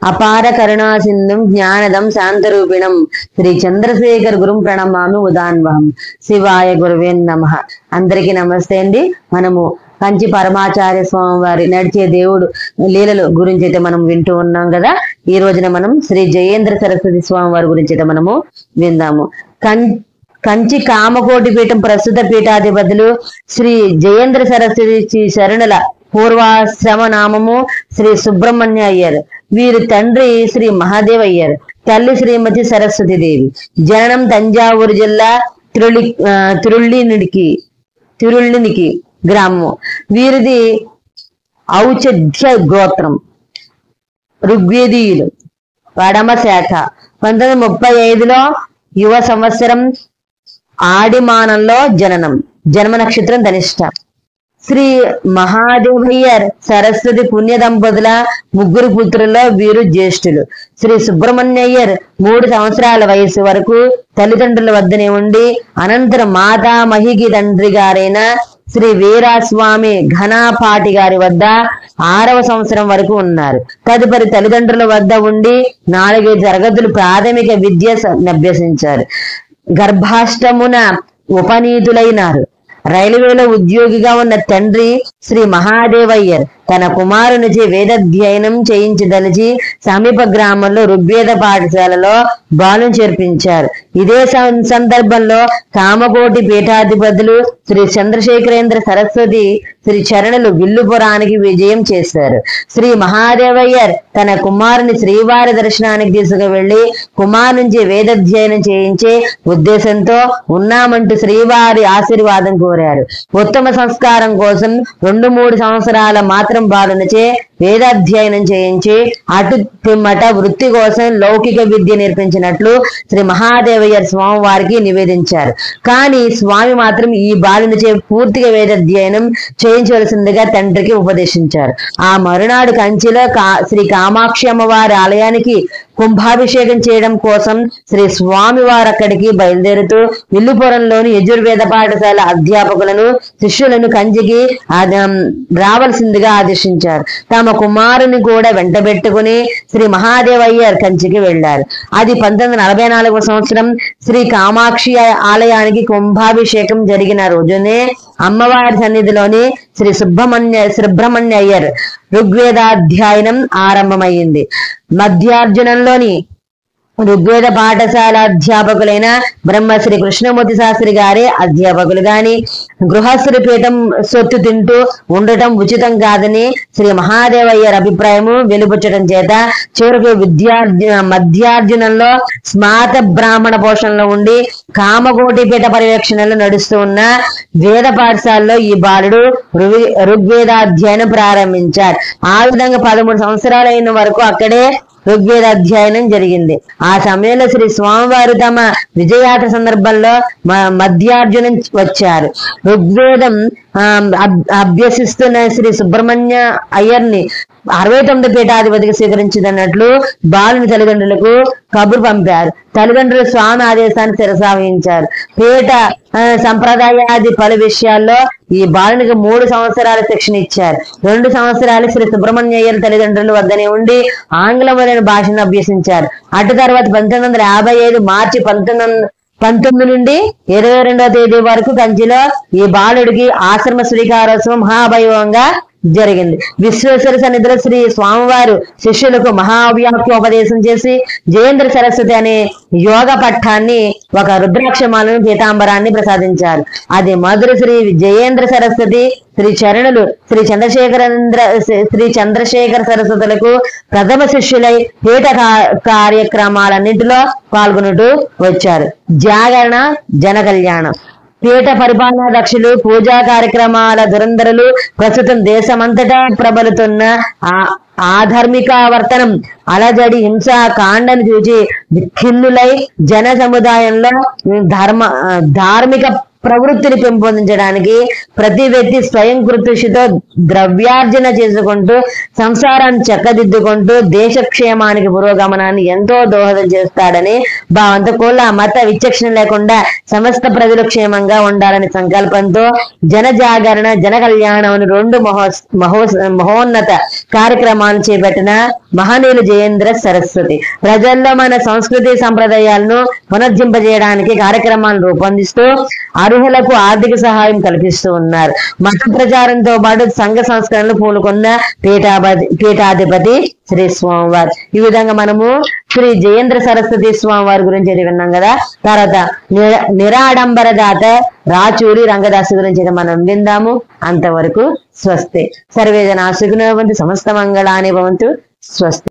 అపార కరుణా సింధుం జ్ఞానదం శాంతరూపిణం శ్రీ చంద్రశేఖర్ గురుం ప్రణమామి ఉదాన్వహం. శివాయ గురువే నమః. అందరికీ నమస్తే అండి. మనము కంచి పరమాచార్య స్వామి వారి నడిచే దేవుడు లీలలు గురించి అయితే మనం వింటూ ఉన్నాం కదా. ఈ రోజున మనం శ్రీ జయేంద్ర సరస్వతి స్వామి వారి గురించి అయితే మనము విందాము. కంచి కామకోటి పీఠం ప్రస్తుత పీఠాధిపతులు శ్రీ జయేంద్ర సరస్వతి శరణుల పూర్వాశ్రమ నామము శ్రీ సుబ్రహ్మణ్య అయ్యర్. వీరి తండ్రి శ్రీ మహాదేవ్ అయ్యర్, తల్లి శ్రీమతి సరస్వతి దేవి. జననం తంజావూరు జిల్లా తిరుళ్ళినికి గ్రామము. వీరిది ఔచధ్య గోత్రం, ఋగ్వేదీయులు, పడమ శాఖ. 1935లో యువ సంవత్సరం ఆడిమానంలో జన్మ నక్షత్రం ధనిష్ట. శ్రీ మహాదేవయ్యర్ సరస్వతి పుణ్య దంపతుల ముగ్గురు పుత్రుల్లో వీరు జ్యేష్ఠులు. శ్రీ సుబ్రహ్మణ్యయ్యర్ 3 సంవత్సరాల వయసు వరకు తల్లిదండ్రుల వద్దనే ఉండి అనంతరం మాతామహికి తండ్రి గారైన శ్రీ వీరాస్వామి ఘనాపాటి గారి వద్ద 6వ సంవత్సరం వరకు ఉన్నారు. తదుపరి తల్లిదండ్రుల వద్ద ఉండి 4 తరగతులు ప్రాథమిక విద్య అభ్యసించారు. గర్భాష్టమున ఉపనీతులైనారు. రైల్వేలో ఉద్యోగిగా ఉన్న తండ్రి శ్రీ మహాదేవయ్యర్ తన కుమారునిచే వేదాధ్యయనం చేయించదలిచి సమీప గ్రామంలో ఋగ్వేద పాఠశాలలో బాలుని చేర్పించారు. ఇదే సందర్భంలో కామకోటి పీఠాధిపతులు శ్రీ చంద్రశేఖరేంద్ర సరస్వతి శ్రీ చరణులు విల్లుపురానికి విజయం చేశారు. శ్రీ మహాదేవయ్యర్ తన కుమారుని శ్రీవారి దర్శనానికి తీసుకువెళ్లి కుమారు నుంచి వేదాధ్యయనం చేయించే ఉద్దేశంతో ఉన్నామంటూ శ్రీవారి ఆశీర్వాదం కోరారు. ఉత్తమ సంస్కారం కోసం 2-3 సంవత్సరాల మాత్రం బాలునిచే వేదాధ్యయనం చేయించి అటు పిమ్మట వృత్తి కోసం లౌకిక విద్య నేర్పించినట్లు శ్రీ మహాదేవయ్యర్ స్వామి వారికి నివేదించారు. కానీ స్వామి మాత్రం ఈ బాలునిచే పూర్తిగా వేదాధ్యయనం చేయించవలసిందిగా తండ్రికి ఉపదేశించారు. ఆ మరునాడు కంచిలో శ్రీ కామాక్షి అమ్మవారి ఆలయానికి కుంభాభిషేకం చేయడం కోసం శ్రీ స్వామి వారు అక్కడికి బయలుదేరుతూ విల్లుపురంలోని యజుర్వేద పాఠశాల అధ్యాపకులను శిష్యులను కంచికి రావాల్సిందిగా ఆదేశించారు. తమ కుమారుని కూడా వెంటబెట్టుకుని శ్రీ మహాదేవయ్యర్ కంచికి వెళ్లారు. అది 1944వ సంవత్సరం. శ్రీ కామాక్షి ఆలయానికి కుంభాభిషేకం జరిగిన రోజునే అమ్మవారి సన్నిధిలోని శ్రీ సుబ్రహ్మణ్య అయ్యర్ ఋగ్వేదాధ్యయనం ఆరంభమైంది. మధ్యార్జునంలోని ఋగ్వేద పాఠశాల అధ్యాపకులైన బ్రహ్మశ్రీ కృష్ణమూర్తి శాస్త్రి గారే అధ్యాపకులు గాని గృహస్థుడి పీఠం సొత్తు తింటూ ఉండటం ఉచితం కాదని శ్రీ మహాదేవయ్యర్ అభిప్రాయము వెలుబుచ్చడం చేత చివరకు మధ్యార్జునంలో స్మాత బ్రాహ్మణ పోషణలో ఉండి కామకోటి పీఠ పర్యవేక్షణలో నడుస్తూ ఉన్న వేద పాఠశాలలో ఈ బాలుడు ఋగ్వేదాధ్యయనం ప్రారంభించారు. ఆ విధంగా 13 సంవత్సరాలైన వరకు అక్కడే ఋగ్వేదాధ్యయనం జరిగింది. ఆ సమయంలో శ్రీ స్వామివారు తమ విజయాత్ర సందర్భంలో మధ్యార్జునం వచ్చారు. ఋగ్వేదం అభ్యసిస్తున్న శ్రీ సుబ్రహ్మణ్య అయ్యర్ని 69 పీఠాధిపతిగా స్వీకరించిందన్నట్లు బాలుని తల్లిదండ్రులకు కబురు పంపారు. తల్లిదండ్రులు స్వామి ఆదేశాన్ని శిరసావహించారు. పీఠ సంప్రదాయాది పలు విషయాల్లో ఈ బాలునికి 3 సంవత్సరాల శిక్షణ ఇచ్చారు. 2 సంవత్సరాలు శ్రీ సుబ్రహ్మణ్య అయ్యర్ తల్లిదండ్రుల వద్దనే ఉండి ఆంగ్లమైన భాషను అభ్యసించారు. అటు తర్వాత 1955 మార్చి 19 నుండి 22వ తేదీ వరకు కంచిలో ఈ బాలుడికి ఆశ్రమ స్వీకారోత్సవం మహావైభవంగా జరిగింది. విశ్వేశ్వర సన్నిధిలో శ్రీ స్వామివారు శిష్యులకు మహావ్యాఖ్యోపదేశం చేసి జయేంద్ర సరస్వతి అనే యోగ పట్టాన్ని, ఒక రుద్రాక్షమాలను, పీతాంబరాన్ని ప్రసాదించారు. అది మధుర శ్రీ జయేంద్ర సరస్వతి శ్రీ చరణులు శ్రీ చంద్రశేఖర సరస్వతులకు ప్రథమ శిష్యులై పీఠ కార్యక్రమాలన్నింటిలో పాల్గొనుటూ వచ్చారు. జాగరణ, జన కళ్యాణం, పీఠ పరిపాలనా దక్షులు, పూజా కార్యక్రమాల దురంధరులు, ప్రస్తుతం దేశమంతటా ప్రబలుతున్న ఆధర్మికావర్తనం, అలజడి, హింస కాండను చూచి ఖిన్నులై జన సముదాయంలో ధార్మిక ప్రవృత్తిని పెంపొందించడానికి ప్రతి వ్యక్తి స్వయం కృషితో ద్రవ్యార్జన చేసుకుంటూ సంసారాన్ని చక్కదిద్దుకుంటూ దేశక్షేమానికి పురోగమనాన్ని ఎంతో దోహదం చేస్తాడని భావంతో కుల మత విచక్షణ లేకుండా సమస్త ప్రజలు క్షేమంగా ఉండాలని సంకల్పంతో జన జాగరణ జన కళ్యాణం అని రెండు మహోన్నత కార్యక్రమాలు చేపట్టిన మహనీయులు జయేంద్ర సరస్వతి ప్రజల్లో మన సంస్కృతి సంప్రదాయాలను పునర్జింపజేయడానికి కార్యక్రమాలను రూపొందిస్తూ అర్హులకు ఆర్థిక సహాయం కల్పిస్తూ ఉన్నారు. మత ప్రచారంతో పాటు సంఘ సంస్కరణలు పూనుకున్న పీఠాధిపతి శ్రీ స్వామివారు. ఈ విధంగా మనము శ్రీ జయేంద్ర సరస్వతి స్వామి వారి గురించి విన్నాం కదా. తర్వాత నిరాడంబర దాత రాచూరి రంగదాసు గురించి మనం విందాము. అంతవరకు స్వస్తి. సర్వేజన సుఖినో భవంతు, సమస్త మంగళాని భవంతు. స్వస్తి.